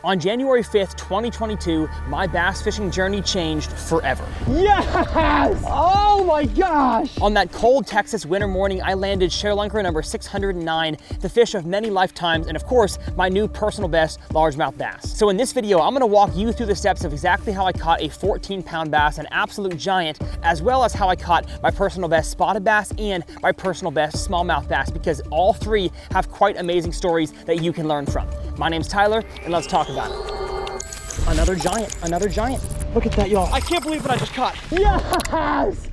On January 5th, 2022, my bass fishing journey changed forever. Yes! Oh my gosh! On that cold Texas winter morning, I landed shell anchor number 609, the fish of many lifetimes, and of course, my new personal best largemouth bass. So in this video, I'm gonna walk you through the steps of exactly how I caught a 14-pound bass, an absolute giant, as well as how I caught my personal best spotted bass and my personal best smallmouth bass, because all three have quite amazing stories that you can learn from. My name's Tyler, and let's talk about it. Another giant, another giant. Look at that, y'all. I can't believe what I just caught. Yes!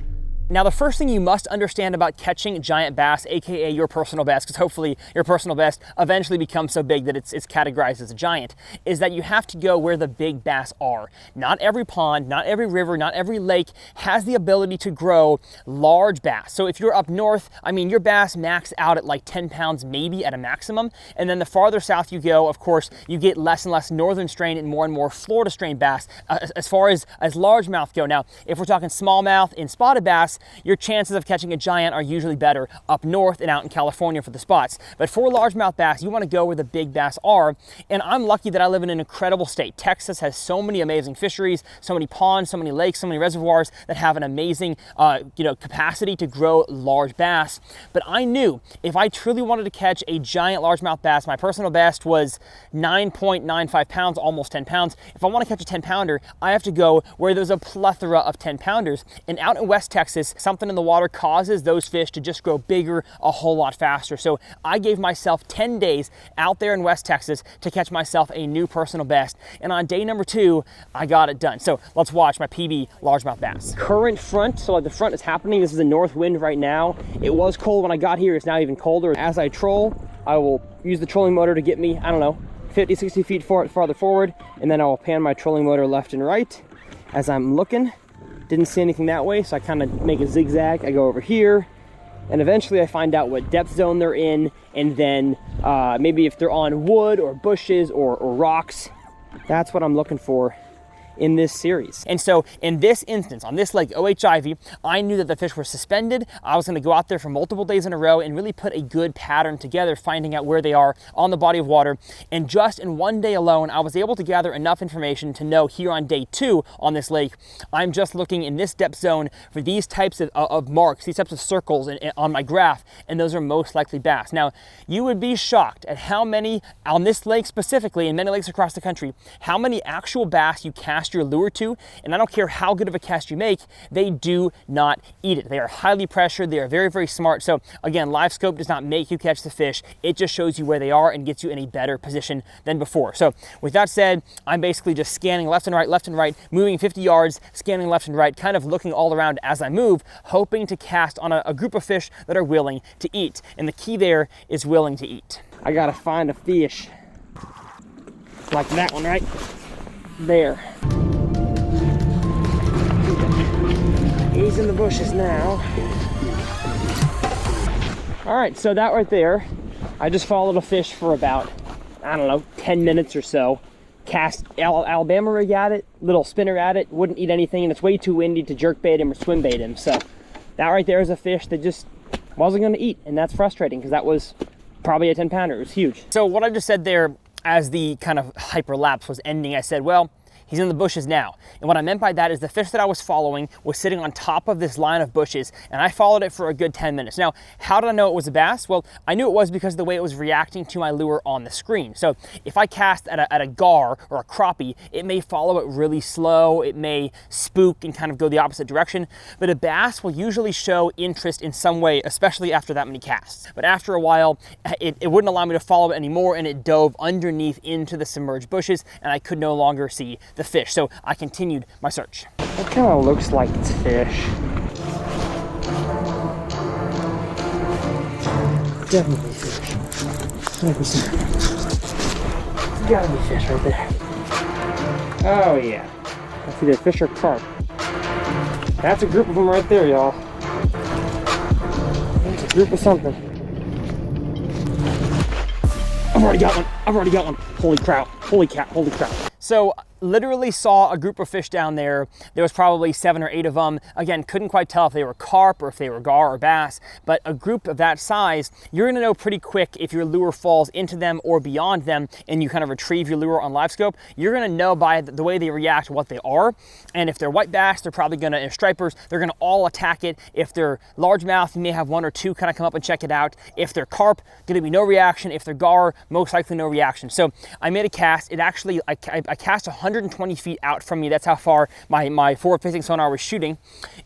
Now, the first thing you must understand about catching giant bass, AKA your personal best, because hopefully your personal best eventually becomes so big that it's categorized as a giant, is that you have to go where the big bass are. Not every pond, not every river, not every lake has the ability to grow large bass. So if you're up north, I mean, your bass max out at like 10 pounds maybe at a maximum. And then the farther south you go, of course, you get less and less northern strain and more Florida strain bass as far as largemouth go. Now, if we're talking smallmouth and spotted bass, your chances of catching a giant are usually better up north and out in California for the spots. But for largemouth bass, you want to go where the big bass are. And I'm lucky that I live in an incredible state. Texas has so many amazing fisheries, so many ponds, so many lakes, so many reservoirs that have an amazing capacity to grow large bass. But I knew if I truly wanted to catch a giant largemouth bass, my personal best was 9.95 pounds, almost 10 pounds. If I want to catch a 10 pounder, I have to go where there's a plethora of 10 pounders. And out in West Texas, something in the water causes those fish to just grow bigger a whole lot faster. So I gave myself 10 days out there in West Texas to catch myself a new personal best. And on day number 2, I got it done. So let's watch my PB largemouth bass. Current front, so like the front is happening. This is a north wind right now. It was cold when I got here. It's now even colder. As I troll, I will use the trolling motor to get me, I don't know, 50, 60 feet farther forward. And then I will pan my trolling motor left and right as I'm looking. Didn't see anything that way, so I kind of make a zigzag. I go over here, and eventually I find out what depth zone they're in, and then maybe if they're on wood or bushes or rocks. That's what I'm looking for in this series. And so in this instance, on this lake, OHIV, I knew that the fish were suspended. I was going to go out there for multiple days in a row and really put a good pattern together, finding out where they are on the body of water. And just in one day alone, I was able to gather enough information to know here on day 2 on this lake, I'm just looking in this depth zone for these types of marks, these types of circles on my graph, and those are most likely bass. Now, you would be shocked at how many, on this lake specifically, and many lakes across the country, how many actual bass you cast your lure to, and I don't care how good of a cast you make, they do not eat it. They are highly pressured. They are very, very smart. So again, live scope does not make you catch the fish. It just shows you where they are and gets you in a better position than before. So with that said, I'm basically just scanning left and right, moving 50 yards, scanning left and right, kind of looking all around as I move, hoping to cast on a group of fish that are willing to eat. And the key there is willing to eat. I gotta find a fish like that one right there. He's in the bushes now. All right, so that right there, I just followed a fish for about, I don't know, 10 minutes or so. Cast Alabama rig at it, little spinner at it, wouldn't eat anything, and it's way too windy to jerk bait him or swim bait him. So that right there is a fish that just wasn't gonna eat, and that's frustrating because that was probably a 10 pounder. It was huge. So what I just said there as the kind of hyperlapse was ending, I said, well, he's in the bushes now. And what I meant by that is the fish that I was following was sitting on top of this line of bushes, and I followed it for a good 10 minutes. Now, how did I know it was a bass? Well, I knew it was because of the way it was reacting to my lure on the screen. So if I cast at a gar or a crappie, it may follow it really slow, it may spook and kind of go the opposite direction, but a bass will usually show interest in some way, especially after that many casts. But after a while, it wouldn't allow me to follow it anymore, and it dove underneath into the submerged bushes, and I could no longer see the fish. So I continued my search. It kind of looks like it's fish. Definitely fish. Let me see. Gotta be fish right there. Oh yeah. That's either fish or carp. That's a group of them right there, y'all. That's a group of something. I've already got one. Holy crap. Holy cow. So literally saw a group of fish down there. There was probably 7 or 8 of them. Again, couldn't quite tell if they were carp or if they were gar or bass, but a group of that size, you're gonna know pretty quick if your lure falls into them or beyond them and you kind of retrieve your lure on live scope. You're gonna know by the way they react what they are. And if they're white bass, they're probably gonna, if stripers, they're gonna all attack it. If they're largemouth, you may have 1 or 2 kind of come up and check it out. If they're carp, gonna be no reaction. If they're gar, most likely no reaction. So I made a cast. It actually, I cast 120 feet out from me. That's how far my forward-facing sonar was shooting.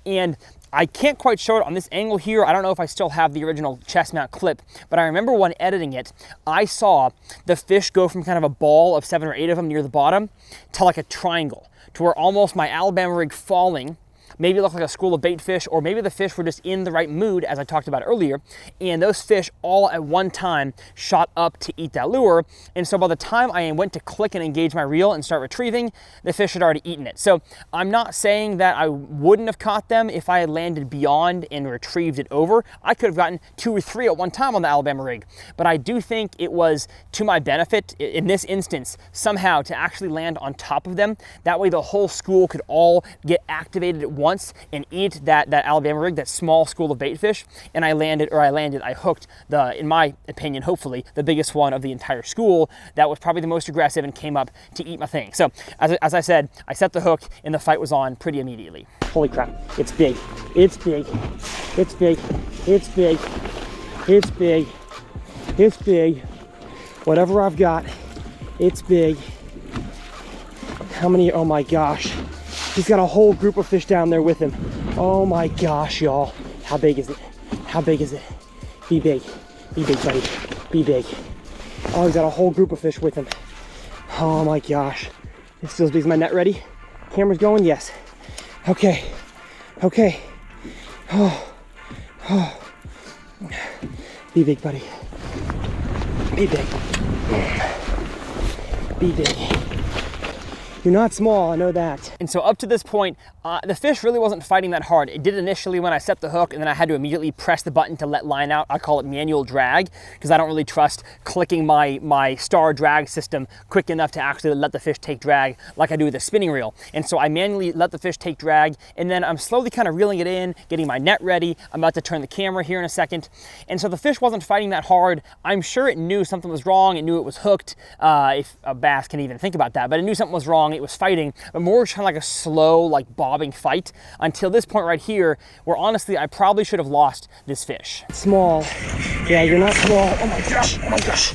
And I can't quite show it on this angle here. I don't know if I still have the original chest mount clip, but I remember when editing it, I saw the fish go from kind of a ball of 7 or 8 of them near the bottom to like a triangle, to where almost my Alabama rig falling maybe it looked like a school of bait fish, or maybe the fish were just in the right mood, as I talked about earlier, and those fish all at one time shot up to eat that lure. And so by the time I went to click and engage my reel and start retrieving, the fish had already eaten it. So I'm not saying that I wouldn't have caught them if I had landed beyond and retrieved it over. I could have gotten 2 or 3 at one time on the Alabama rig, but I do think it was to my benefit in this instance somehow to actually land on top of them. That way the whole school could all get activated at once and eat that Alabama rig, that small school of bait fish. And I hooked in my opinion, hopefully the biggest one of the entire school that was probably the most aggressive and came up to eat my thing. So as I said, I set the hook and the fight was on pretty immediately. Holy crap, it's big, it's big, it's big, it's big, it's big, it's big. Whatever I've got, it's big. How many? Oh my gosh. He's got a whole group of fish down there with him. Oh my gosh, y'all. How big is it? How big is it? Be big. Be big, buddy. Be big. Oh, he's got a whole group of fish with him. Oh my gosh. This feels big. Is my net ready? Camera's going? Yes. Okay. Okay. Oh. Oh. Be big, buddy. Be big. Be big. You're not small, I know that. And so up to this point, the fish really wasn't fighting that hard. It did initially when I set the hook, and then I had to immediately press the button to let line out. I call it manual drag, because I don't really trust clicking my star drag system quick enough to actually let the fish take drag like I do with a spinning reel. And so I manually let the fish take drag, and then I'm slowly kind of reeling it in, getting my net ready. I'm about to turn the camera here in a second. And so the fish wasn't fighting that hard. I'm sure it knew something was wrong. It knew it was hooked, if a bass can even think about that, but it knew something was wrong. It was fighting, but more kind of like a slow, like bobbing fight until this point right here, where honestly, I probably should have lost this fish. Small. Yeah, you're not small. Oh my gosh. Oh my gosh.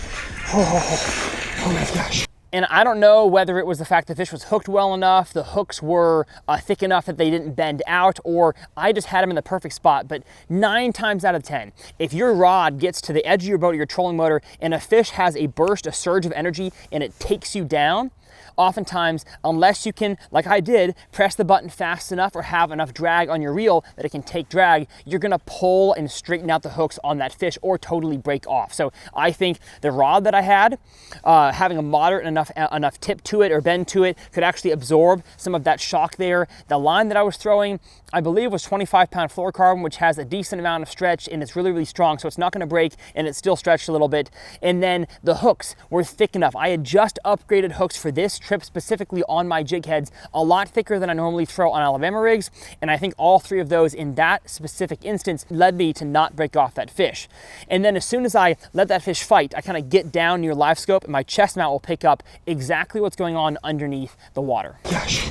Oh my gosh. And I don't know whether it was the fact the fish was hooked well enough, the hooks were thick enough that they didn't bend out, or I just had them in the perfect spot. But 9 times out of 10, if your rod gets to the edge of your boat or your trolling motor and a fish has a burst, a surge of energy, and it takes you down, oftentimes, unless you can, like I did, press the button fast enough or have enough drag on your reel that it can take drag, you're gonna pull and straighten out the hooks on that fish or totally break off. So I think the rod that I had, having a moderate enough tip to it or bend to it, could actually absorb some of that shock there. The line that I was throwing, I believe, was 25-pound fluorocarbon, which has a decent amount of stretch and it's really, really strong, so it's not gonna break and it's still stretched a little bit. And then the hooks were thick enough. I had just upgraded hooks for this trip specifically on my jig heads, a lot thicker than I normally throw on Alabama rigs, and I think all 3 of those in that specific instance led me to not break off that fish. And then as soon as I let that fish fight, I kind of get down near live scope and my chest mount will pick up exactly what's going on underneath the water. Gosh,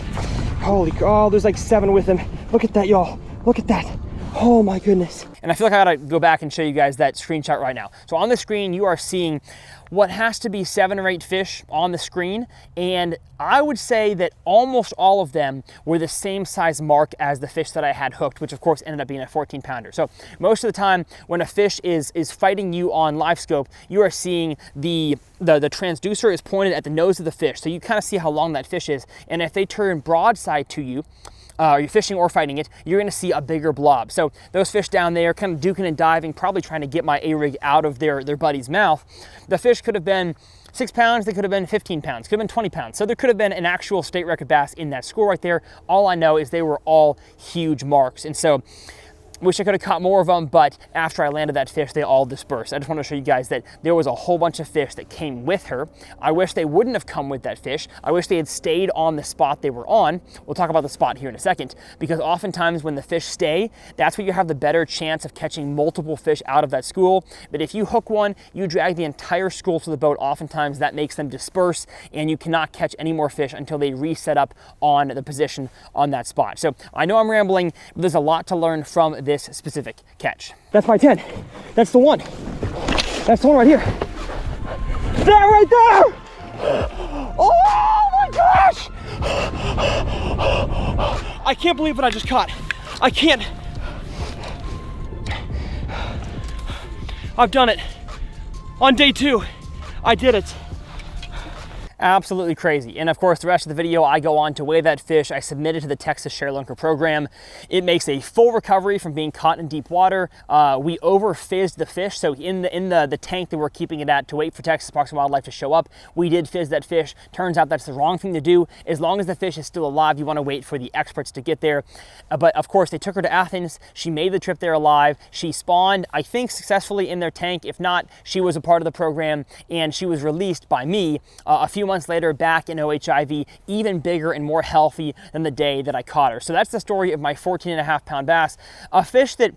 holy, oh, there's like 7 with him. Look at that, y'all, look at that. Oh my goodness. And I feel like I gotta go back and show you guys that screenshot right now. So on the screen, you are seeing what has to be 7 or 8 fish on the screen. And I would say that almost all of them were the same size mark as the fish that I had hooked, which of course ended up being a 14-pounder. So most of the time when a fish is fighting you on live scope, you are seeing the transducer is pointed at the nose of the fish. So you kind of see how long that fish is. And if they turn broadside to you, you're fishing or fighting it, you're gonna see a bigger blob. So those fish down there kind of duking and diving, probably trying to get my A-rig out of their buddy's mouth. The fish could have been 6 pounds, they could have been 15 pounds, could have been 20 pounds. So there could have been an actual state record bass in that school right there. All I know is they were all huge marks. And so Wish I could have caught more of them, but after I landed that fish, they all dispersed. I just want to show you guys that there was a whole bunch of fish that came with her. I wish they wouldn't have come with that fish. I wish they had stayed on the spot they were on. We'll talk about the spot here in a second, because oftentimes when the fish stay, that's where you have the better chance of catching multiple fish out of that school. But if you hook one, you drag the entire school to the boat, oftentimes that makes them disperse and you cannot catch any more fish until they reset up on the position on that spot. So I know I'm rambling, but there's a lot to learn from this specific catch. That's my 10. That's the one. That's the one right here. That right there! Oh my gosh! I can't believe what I just caught. I can't. I've done it. On day 2, I did it. Absolutely crazy. And of course, the rest of the video, I go on to weigh that fish. I submit it to the Texas Share Lunker program. It makes a full recovery from being caught in deep water. We over fizzed the fish. So in the tank that we're keeping it at to wait for Texas Parks and Wildlife to show up, we did fizz that fish. Turns out that's the wrong thing to do. As long as the fish is still alive, you want to wait for the experts to get there. But of course, they took her to Athens. She made the trip there alive. She spawned, I think, successfully in their tank. If not, she was a part of the program and she was released by me a few months later back in OHIV, even bigger and more healthy than the day that I caught her. So that's the story of my 14.5-pound bass, a fish that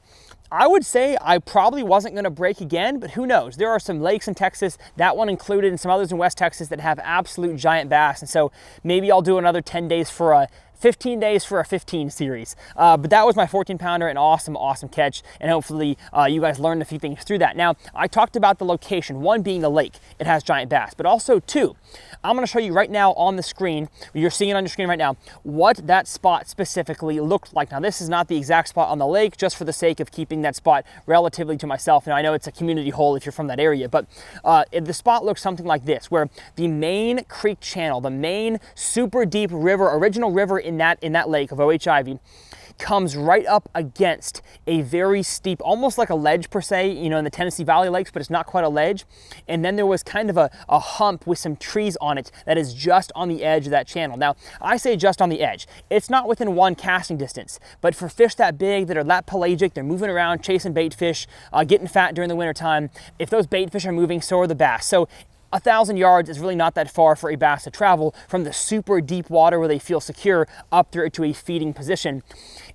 I would say I probably wasn't going to break again, but who knows? There are some lakes in Texas, that one included, and some others in West Texas that have absolute giant bass. And so maybe I'll do another 10 days for a 15 days for a 15 series. But that was my 14-pounder, an awesome, awesome catch. And hopefully you guys learned a few things through that. Now, I talked about the location, one being the lake. It has giant bass, but also two, I'm gonna show you right now on the screen, you're seeing it on your screen right now, what that spot specifically looked like. Now, this is not the exact spot on the lake, just for the sake of keeping that spot relatively to myself. Now, I know it's a community hole if you're from that area, but the spot looks something like this, where the main creek channel, the main super deep river, original river in that lake of OHIV, comes right up against a very steep, almost like a ledge per se, you know, in the Tennessee Valley lakes, but it's not quite a ledge. And then there was kind of a hump with some trees on it that is just on the edge of that channel. Now, I say just on the edge. It's not within one casting distance, but for fish that big, that are that pelagic, they're moving around, chasing bait fish, getting fat during the winter time. If those bait fish are moving, so are the bass. So 1,000 yards is really not that far for a bass to travel from the super deep water where they feel secure up there to a feeding position.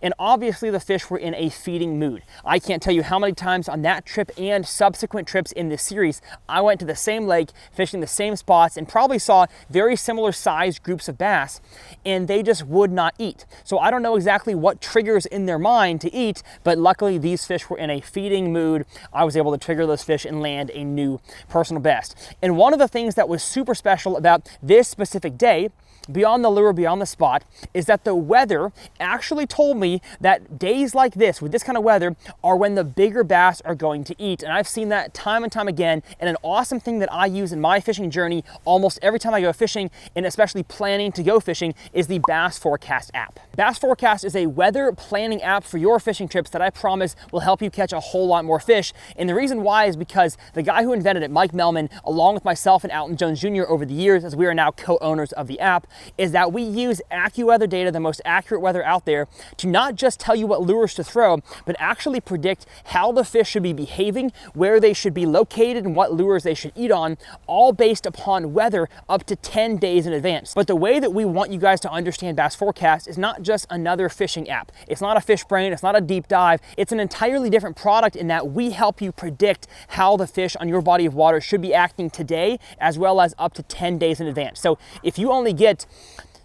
And obviously the fish were in a feeding mood. I can't tell you how many times on that trip and subsequent trips in this series, I went to the same lake, fishing the same spots, and probably saw very similar sized groups of bass, and they just would not eat. So I don't know exactly what triggers in their mind to eat, but luckily these fish were in a feeding mood. I was able to trigger those fish and land a new personal best. And one of the things that was super special about this specific day, beyond the lure, beyond the spot, is that the weather actually told me that days like this, with this kind of weather, are when the bigger bass are going to eat. And I've seen that time and time again. And an awesome thing that I use in my fishing journey almost every time I go fishing, and especially planning to go fishing, is the Bass Forecast app. Bass Forecast is a weather planning app for your fishing trips that I promise will help you catch a whole lot more fish. And the reason why is because the guy who invented it, Mike Melman, along with myself and Alton Jones Jr. over the years, as we are now co-owners of the app, is that we use AccuWeather data, the most accurate weather out there, to not just tell you what lures to throw, but actually predict how the fish should be behaving, where they should be located, and what lures they should eat on, all based upon weather up to 10 days in advance. But the way that we want you guys to understand Bass Forecast is not just another fishing app. It's not a fish brain, it's not a deep dive. It's an entirely different product in that we help you predict how the fish on your body of water should be acting today, as well as up to 10 days in advance. So if you only get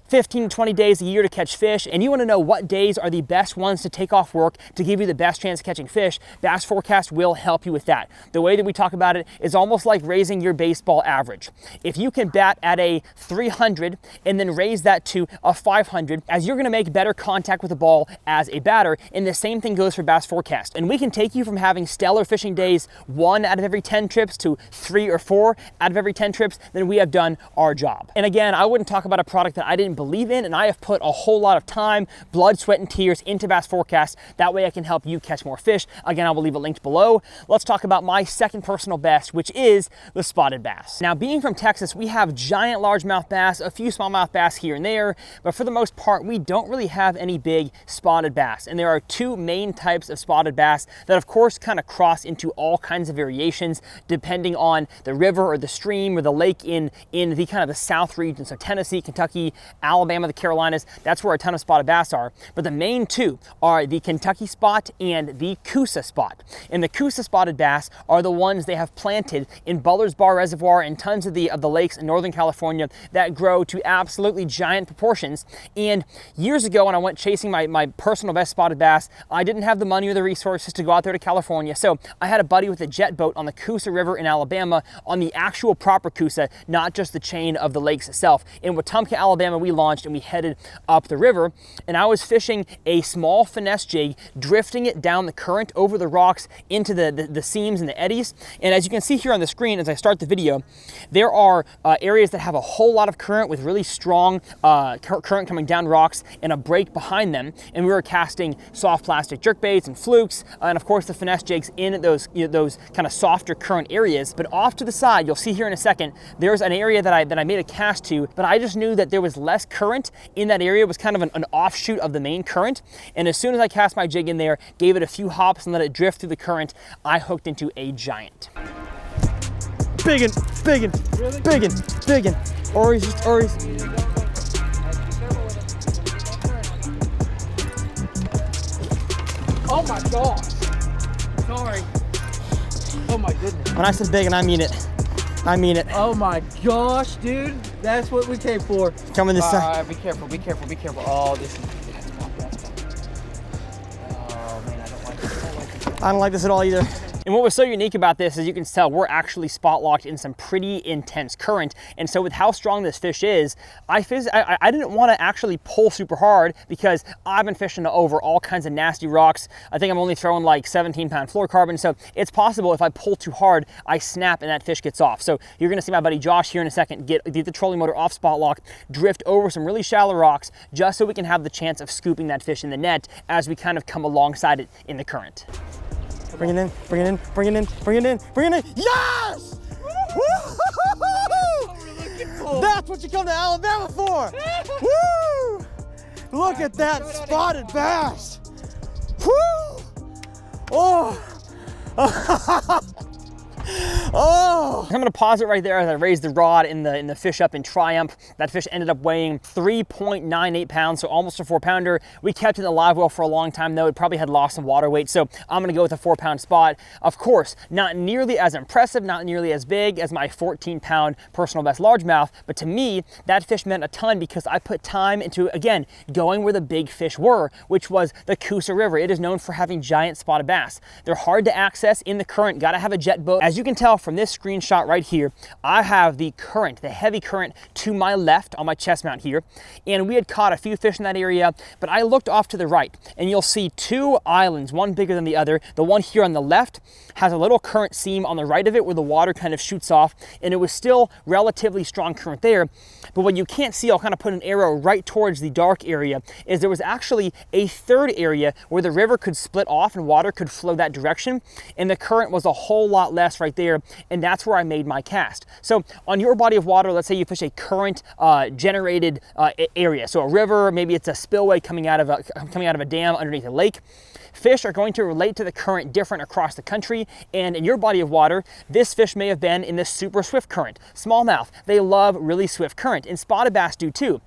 15 to 20 days a year to catch fish, and you want to know what days are the best ones to take off work to give you the best chance of catching fish, Bass Forecast will help you with that. The way that we talk about it is almost like raising your baseball average. If you can bat at a 300 and then raise that to a 500, as you're going to make better contact with the ball as a batter, and the same thing goes for Bass Forecast. And we can take you from having stellar fishing days 1 out of every 10 trips to 3 or 4 out of every 10 trips, then we have done our job. And again, I wouldn't talk about a product that I didn't believe in, and I have put a whole lot of time, blood, sweat, and tears into Bass Forecast. That way I can help you catch more fish. Again, I will leave it linked below. Let's talk about my second personal best, which is the spotted bass. Now, being from Texas, we have giant largemouth bass, a few smallmouth bass here and there, but for the most part, we don't really have any big spotted bass. And there are two main types of spotted bass that, of course, kind of cross into all kinds of variations depending on the river or the stream or the lake in the kind of the south region. So Tennessee, Kentucky, Alabama, the Carolinas, that's where a ton of spotted bass are. But the main two are the Kentucky spot and the Coosa spot. And the Coosa spotted bass are the ones they have planted in Butler's Bar Reservoir and tons of the lakes in Northern California that grow to absolutely giant proportions. And years ago, when I went chasing my personal best spotted bass, I didn't have the money or the resources to go out there to California. So I had a buddy with a jet boat on the Coosa River in Alabama, on the actual proper Coosa, not just the chain of the lakes itself. In Wetumpka, Alabama, we launched and we headed up the river, and I was fishing a small finesse jig, drifting it down the current over the rocks into the seams and the eddies. And as you can see here on the screen as I start the video, there are areas that have a whole lot of current with really strong current coming down rocks and a break behind them. And we were casting soft plastic jerkbaits and flukes, and of course the finesse jigs in those kind of softer current areas. But off to the side, you'll see here in a second, there's an area that I made a cast to, but I just knew that there was less current in that area. It was kind of an offshoot of the main current. And as soon as I cast my jig in there, gave it a few hops and let it drift through the current, I hooked into a giant. Biggin, biggin, really? Biggin, biggin. Ories, just ories. Oh my gosh. Sorry. Oh my goodness. When I said biggin, I mean it. I mean it. Oh my gosh, dude. That's what we came for. Coming this side. Be careful, be careful, be careful. Oh, this is... Oh man, I don't like this. I don't like this at all either. And what was so unique about this, as you can tell, we're actually spot locked in some pretty intense current. And so with how strong this fish is, I didn't want to actually pull super hard because I've been fishing over all kinds of nasty rocks. I think I'm only throwing like 17-pound fluorocarbon. So it's possible if I pull too hard, I snap and that fish gets off. So you're going to see my buddy Josh here in a second get the trolling motor off spot lock, drift over some really shallow rocks just so we can have the chance of scooping that fish in the net as we kind of come alongside it in the current. Bring it in, bring it in, bring it in, bring it in, bring it in. Yes! Woo! That's what you come to Alabama for. Woo! Look at that spotted bass. Woo! Oh! Oh! I'm gonna pause it right there as I raise the rod in the fish up in triumph. That fish ended up weighing 3.98 pounds, so almost a 4-pounder. We kept it in the live well for a long time though. It probably had lost some water weight, so I'm gonna go with a 4-pound spot. Of course, not nearly as impressive, not nearly as big as my 14-pound personal best largemouth, but to me, that fish meant a ton because I put time into, again, going where the big fish were, which was the Coosa River. It is known for having giant spotted bass. They're hard to access in the current, gotta have a jet boat. As you can tell from this screenshot right here, I have the current, the heavy current to my left on my chest mount here, and we had caught a few fish in that area, but I looked off to the right and you'll see two islands, one bigger than the other. The one here on the left has a little current seam on the right of it where the water kind of shoots off, and it was still relatively strong current there. But what you can't see, I'll kind of put an arrow right towards the dark area, is there was actually a third area where the river could split off and water could flow that direction, and the current was a whole lot less right there, and that's where I made my cast. So on your body of water, let's say you fish a current generated area, so a river, maybe it's a spillway coming out of a dam underneath a lake. Fish are going to relate to the current different across the country, and in your body of water, this fish may have been in this super swift current. Smallmouth, they love really swift current, and spotted bass do too.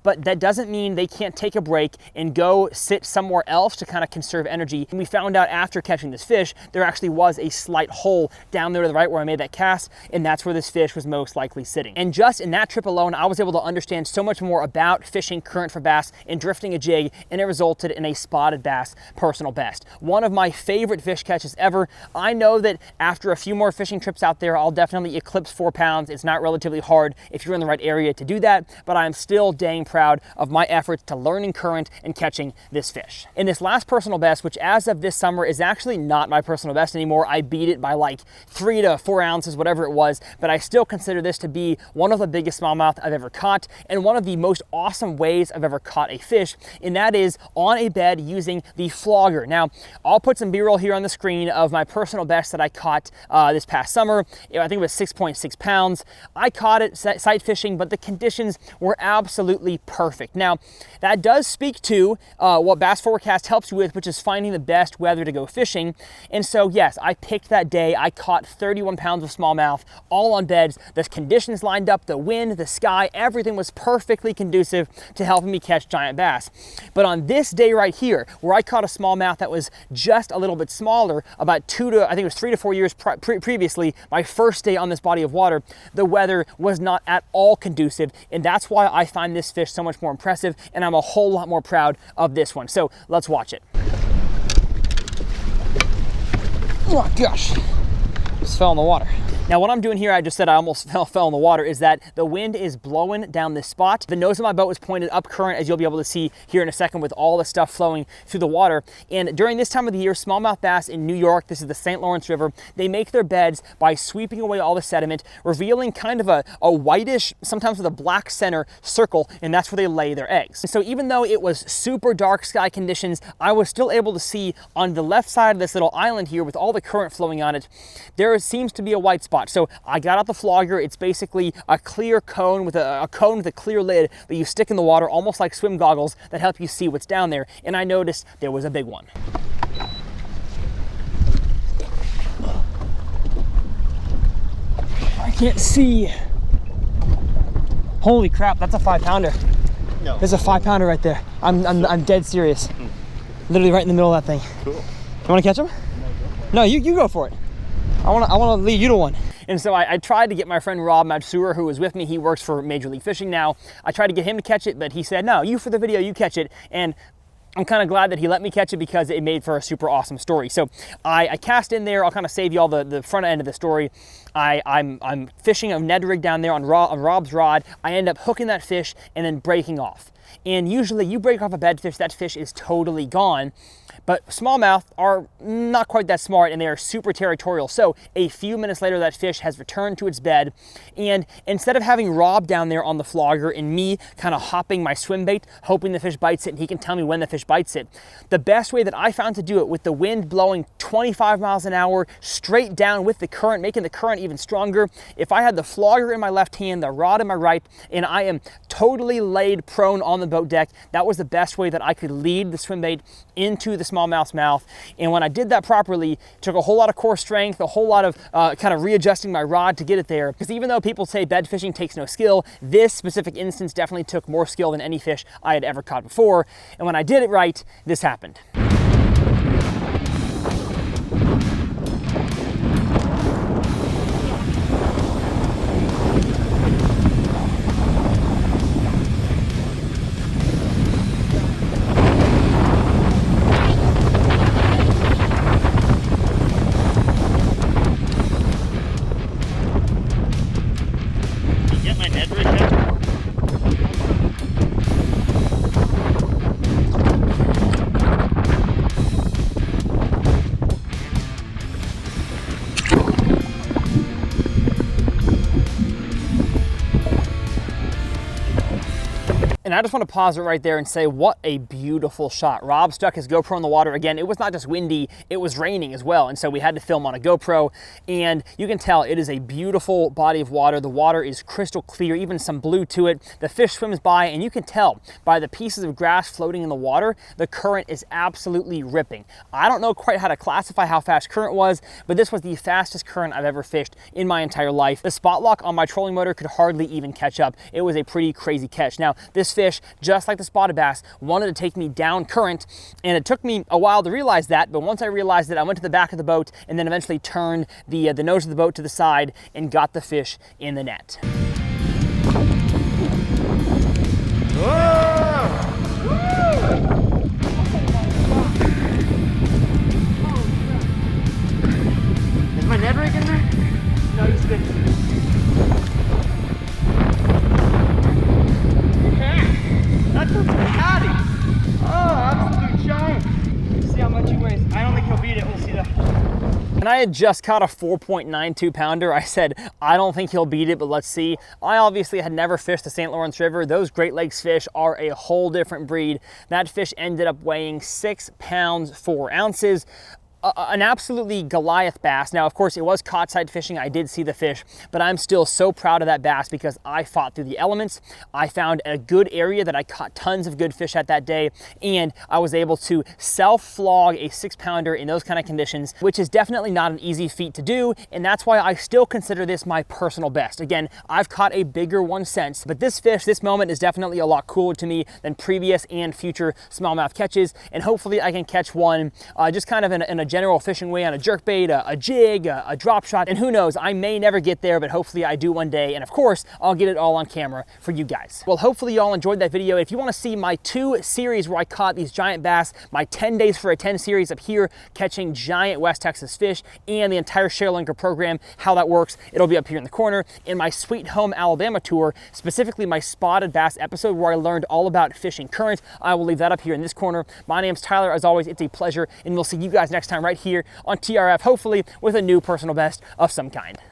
But that doesn't mean they can't take a break and go sit somewhere else to kind of conserve energy. And we found out after catching this fish, there actually was a slight hole down there to the right where I made that cast, and that's where this fish was most likely sitting. And just in that trip alone, I was able to understand so much more about fishing current for bass and drifting a jig, and it resulted in a spotted bass personal best. One of my favorite fish catches ever. I know that after a few more fishing trips out there, I'll definitely eclipse 4 pounds. It's not relatively hard if you're in the right area to do that, but I'm still dang proud of my efforts to learning current and catching this fish. In this last personal best, which as of this summer is actually not my personal best anymore, I beat it by like 3 to 4 ounces, whatever it was, but I still consider this to be one of the biggest smallmouth I've ever caught and one of the most awesome ways I've ever caught a fish, and that is on a bed using the flogger. Now, I'll put some B-roll here on the screen of my personal best that I caught this past summer. I think it was 6.6 pounds. I caught it sight fishing, but the conditions were absolutely perfect. Now, that does speak to what Bass Forecast helps you with, which is finding the best weather to go fishing. And so, yes, I picked that day. I caught 31 pounds of smallmouth, all on beds. The conditions lined up, the wind, the sky, everything was perfectly conducive to helping me catch giant bass. But on this day right here, where I caught a smallmouth that was just a little bit smaller, about 3 to 4 years previously, my first day on this body of water, the weather was not at all conducive, and that's why I find this fish so much more impressive, and I'm a whole lot more proud of this one. So let's watch it. Oh gosh, just fell in the water. Now what I'm doing here, I just said I almost fell in the water, is that the wind is blowing down this spot. The nose of my boat was pointed up current, as you'll be able to see here in a second with all the stuff flowing through the water. And during this time of the year, smallmouth bass in New York, this is the St. Lawrence River, they make their beds by sweeping away all the sediment, revealing kind of a whitish, sometimes with a black center circle, and that's where they lay their eggs. And so even though it was super dark sky conditions, I was still able to see on the left side of this little island here with all the current flowing on it, there seems to be a white spot. So I got out the flogger. It's basically a clear cone with a cone with a clear lid that you stick in the water, almost like swim goggles that help you see what's down there. And I noticed there was a big one. I can't see. Holy crap, that's a 5-pounder. No. There's a 5-pounder right there. I'm dead serious. Literally right in the middle of that thing. Cool. You want to catch him? No, you go for it. I want to lead you to one. And so I tried to get my friend Rob Matsura, who was with me. He works for Major League Fishing now. I tried to get him to catch it, but he said, no, you for the video, you catch it. And I'm kind of glad that he let me catch it because it made for a super awesome story. So I cast in there. I'll kind of save you all the front end of the story. I'm fishing a Ned rig down there on Rob's rod. I end up hooking that fish and then breaking off. And usually you break off a bed fish, that fish is totally gone. But smallmouth are not quite that smart, and they are super territorial. So a few minutes later, that fish has returned to its bed. And instead of having Rob down there on the flogger and me kind of hopping my swim bait, hoping the fish bites it, and he can tell me when the fish bites it, the best way that I found to do it, with the wind blowing 25 miles an hour straight down with the current, making the current even stronger, if I had the flogger in my left hand, the rod in my right, and I am totally laid prone on the boat deck, that was the best way that I could lead the swim bait into the smallmouth's mouth. And when I did that properly, it took a whole lot of core strength, a whole lot of kind of readjusting my rod to get it there. Because even though people say bed fishing takes no skill, this specific instance definitely took more skill than any fish I had ever caught before. And when I did it right, this happened. And I just want to pause it right there and say, what a beautiful shot. Rob stuck his GoPro in the water again. It was not just windy, it was raining as well. And so we had to film on a GoPro, and you can tell it is a beautiful body of water. The water is crystal clear, even some blue to it. The fish swims by, and you can tell by the pieces of grass floating in the water, the current is absolutely ripping. I don't know quite how to classify how fast current was, but this was the fastest current I've ever fished in my entire life. The spot lock on my trolling motor could hardly even catch up. It was a pretty crazy catch. Now, this fish, just like the spotted bass, wanted to take me down current, and it took me a while to realize that, but once I realized it, I went to the back of the boat and then eventually turned the nose of the boat to the side and got the fish in the net. Is my Ned rig in there? No, he's good. And I had just caught a 4.92 pounder. I said, I don't think he'll beat it, but let's see. I obviously had never fished the St. Lawrence River. Those Great Lakes fish are a whole different breed. That fish ended up weighing 6 pounds, 4 ounces. An absolutely Goliath bass. Now, of course, it was caught side fishing. I did see the fish, but I'm still so proud of that bass because I fought through the elements. I found a good area that I caught tons of good fish at that day, and I was able to self-flog a 6-pounder in those kind of conditions, which is definitely not an easy feat to do, and that's why I still consider this my personal best. Again, I've caught a bigger one since, but this fish, this moment is definitely a lot cooler to me than previous and future smallmouth catches, and hopefully I can catch one just kind of in a general fishing way on a jerkbait, a jig, a drop shot, and who knows, I may never get there, but hopefully I do one day, and of course, I'll get it all on camera for you guys. Well, hopefully y'all enjoyed that video. If you want to see my 2 series where I caught these giant bass, my 10 days for a 10 series up here, catching giant West Texas fish, and the entire ShareLinker program, how that works, it'll be up here in the corner. In my Sweet Home Alabama tour, specifically my spotted bass episode where I learned all about fishing current, I will leave that up here in this corner. My name's Tyler. As always, it's a pleasure, and we'll see you guys next time right here on TRF, hopefully with a new personal best of some kind.